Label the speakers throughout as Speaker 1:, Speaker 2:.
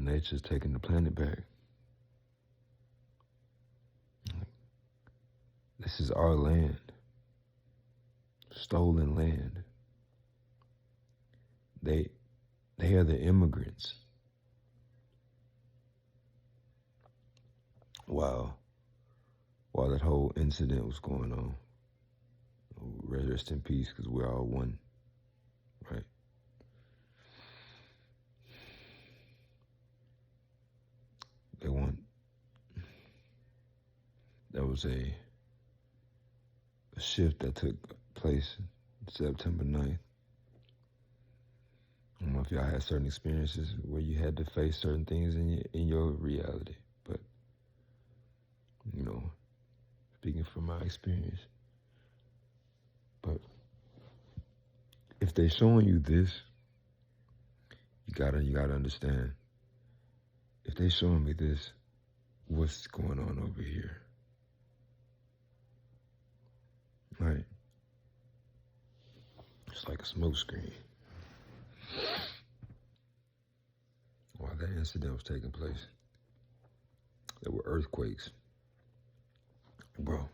Speaker 1: nature's taking the planet back. This is our land, stolen land. They are the immigrants. While that whole incident was going on, rest in peace, because we're all one, right? There was a shift that took place September 9th. I don't know if y'all had certain experiences where you had to face certain things in your reality, but, speaking from my experience. But if they're showing you this, you gotta understand. If they're showing me this, what's going on over here? Right? It's like a smoke screen. While that incident was taking place, there were earthquakes. Bro,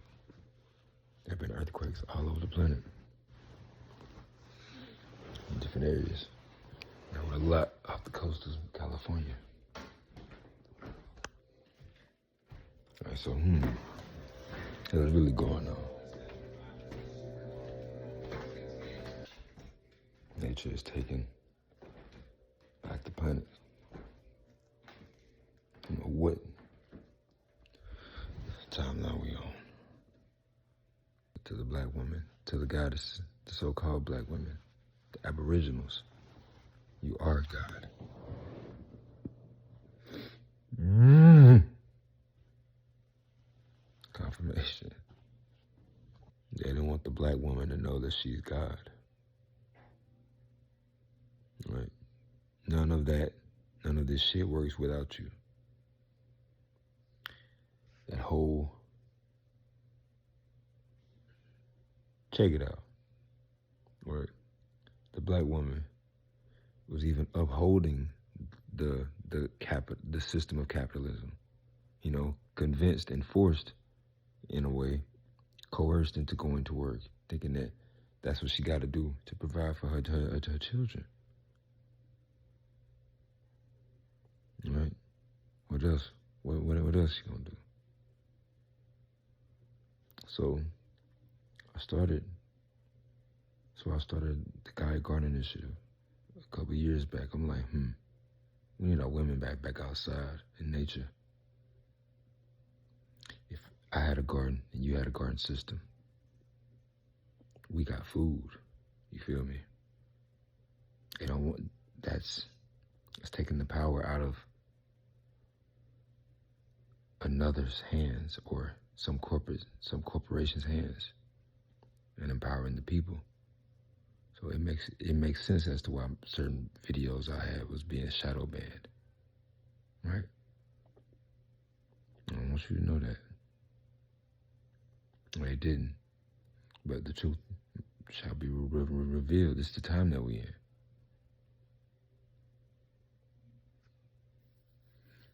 Speaker 1: there have been earthquakes all over the planet. In different areas. There were a lot off the coast of California. All right, so, what's really going on? Nature is taking back the planet. What timeline we on? To the black woman, to the goddess, the so-called black women, the aboriginals. You are God. Confirmation. They don't want the black woman to know that she's God. Right? None of this shit works without you. That whole, check it out. Right? The black woman was even upholding the system of capitalism. Convinced and forced, in a way, coerced into going to work, thinking that that's what she got to do to provide for her children. Right? What else? What else you gonna do? So I started the Gaia Garden Initiative a couple years back. I'm like, we need our women back outside in nature. If I had a garden and you had a garden system, we got food. You feel me? That's taking the power out of another's hands or some corporation's hands and empowering the people. So it makes sense as to why certain videos I had was being shadow banned. Right? I want you to know that. Well, it didn't. But the truth shall be revealed. It's the time that we in.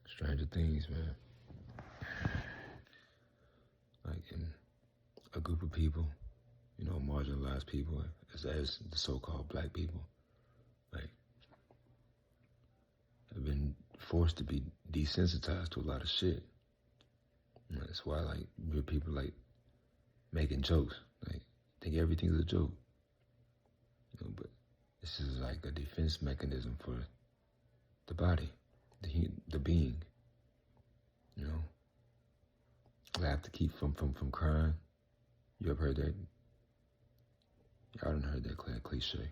Speaker 1: Stranger things, man. Like in a group of people, marginalized people, as the so-called black people, like, have been forced to be desensitized to a lot of shit. And that's why, like, we're people, like, making jokes. Like, think everything's a joke. But this is like a defense mechanism for the body, the being. Laugh to keep from crying. You ever heard that? Y'all done heard that cliche.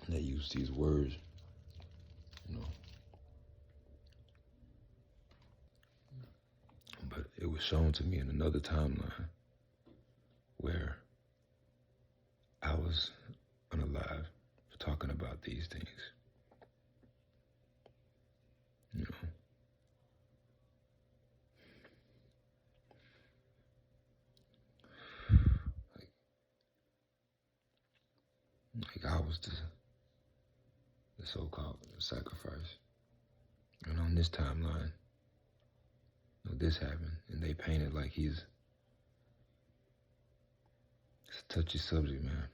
Speaker 1: They use these words, But it was shown to me in another timeline where I was unalive for talking about these things. was the so-called sacrifice. And on this timeline, this happened, and they paint it like it's a touchy subject, man.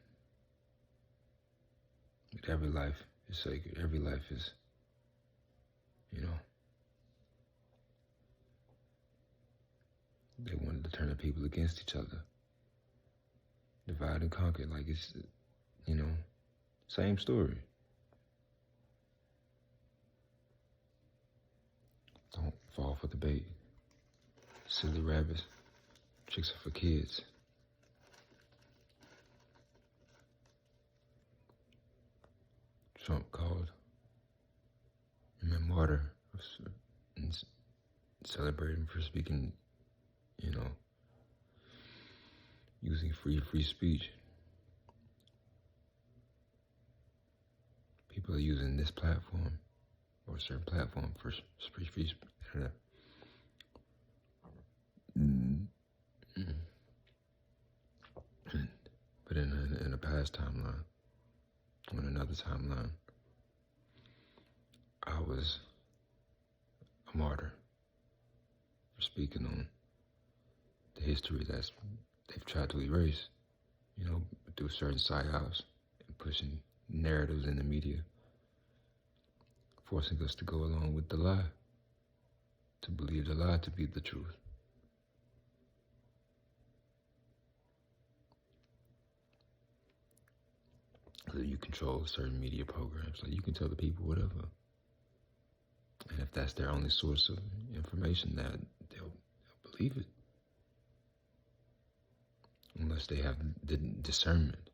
Speaker 1: But every life is sacred. Every life is, they wanted to turn the people against each other. Divide and conquer, like it's, same story. Don't fall for the bait. Silly rabbits. Chicks are for kids. Trump called him a martyr and celebrated him for speaking, using free speech. People are using this platform or a certain platform for free speech. But in a past timeline, on another timeline, I was a martyr for speaking on the history they've tried to erase, through certain psyops and pushing narratives in the media, forcing us to go along with the lie, to believe the lie to be the truth. So you control certain media programs, like you can tell the people whatever. And if that's their only source of information, that they'll believe it. Unless they have the discernment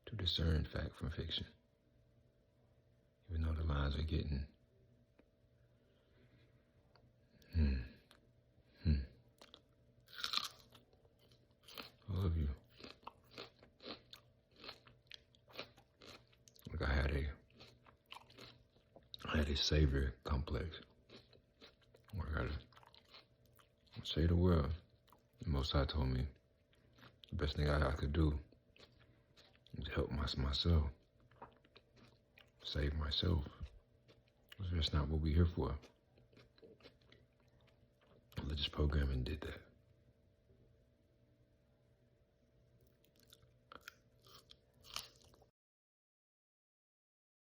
Speaker 1: to discern fact from fiction. Even though the lines are getting I love you. Like I had a savior complex where I gotta say the world. The Most High told me the best thing I could do was help myself, save myself. Because that's not what we're here for. Religious programming did that.